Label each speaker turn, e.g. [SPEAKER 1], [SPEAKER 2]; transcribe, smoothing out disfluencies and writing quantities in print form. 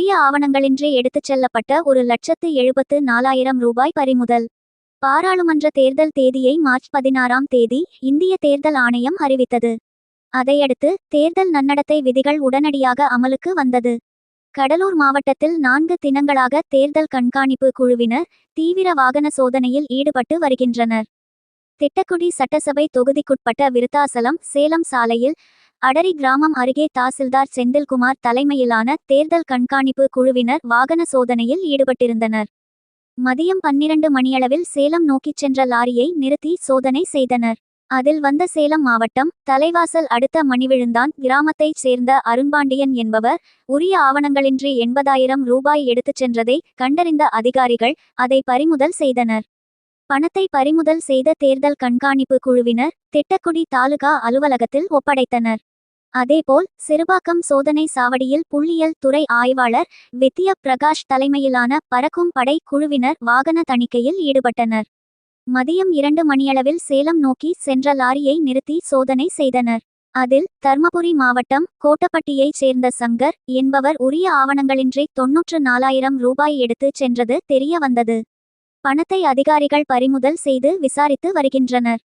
[SPEAKER 1] உரிய ஆவணங்களின்றி எடுத்துச் செல்லப்பட்ட 1,74,000 ரூபாய் பறிமுதல். பாராளுமன்ற தேர்தல் தேதியை மார்ச் 16ஆம் தேதி இந்திய தேர்தல் ஆணையம் அறிவித்தது. அதையடுத்து தேர்தல் நன்னடத்தை விதிகள் உடனடியாக அமலுக்கு வந்தது. கடலூர் மாவட்டத்தில் 4 தினங்களாக தேர்தல் கண்காணிப்பு குழுவினர் தீவிர வாகன சோதனையில் ஈடுபட்டு வருகின்றனர். திட்டக்குடி சட்டசபை தொகுதிக்குட்பட்ட விருத்தாசலம் சேலம் சாலையில் அடரி கிராமம் அருகே தாசில்தார் செந்தில்குமார் தலைமையிலான தேர்தல் கண்காணிப்பு குழுவினர் வாகன சோதனையில் ஈடுபட்டிருந்தனர். மதியம் 12 மணியளவில் சேலம் நோக்கிச் சென்ற லாரியை நிறுத்தி சோதனை செய்தனர். அதில் வந்த சேலம் மாவட்டம் தலைவாசல் அடுத்த மணிவிழுந்தான் கிராமத்தைச் சேர்ந்த அருண்பாண்டியன் என்பவர் உரிய ஆவணங்களின்றி 80,000 ரூபாய் எடுத்துச் சென்றதை கண்டறிந்த அதிகாரிகள் அதை பறிமுதல் செய்தனர். பணத்தை பறிமுதல் செய்த தேர்தல் கண்காணிப்பு குழுவினர் திட்டக்குடி தாலுகா அலுவலகத்தில் ஒப்படைத்தனர். அதேபோல் சிறுபாக்கம் சோதனை சாவடியில் புள்ளியியல் துறை ஆய்வாளர் வித்யா பிரகாஷ் தலைமையிலான பறக்கும் படை குழுவினர் வாகன தணிக்கையில் ஈடுபட்டனர். மதியம் 2 மணியளவில் சேலம் நோக்கி சென்ற லாரியை நிறுத்தி சோதனை செய்தனர். அதில் தர்மபுரி மாவட்டம் கோட்டப்பட்டியைச் சேர்ந்த சங்கர் என்பவர் உரிய ஆவணங்களின்றி 94,000 ரூபாய் எடுத்து சென்றது தெரிய வந்தது. பணத்தை அதிகாரிகள் பறிமுதல் செய்து விசாரித்து வருகின்றனர்.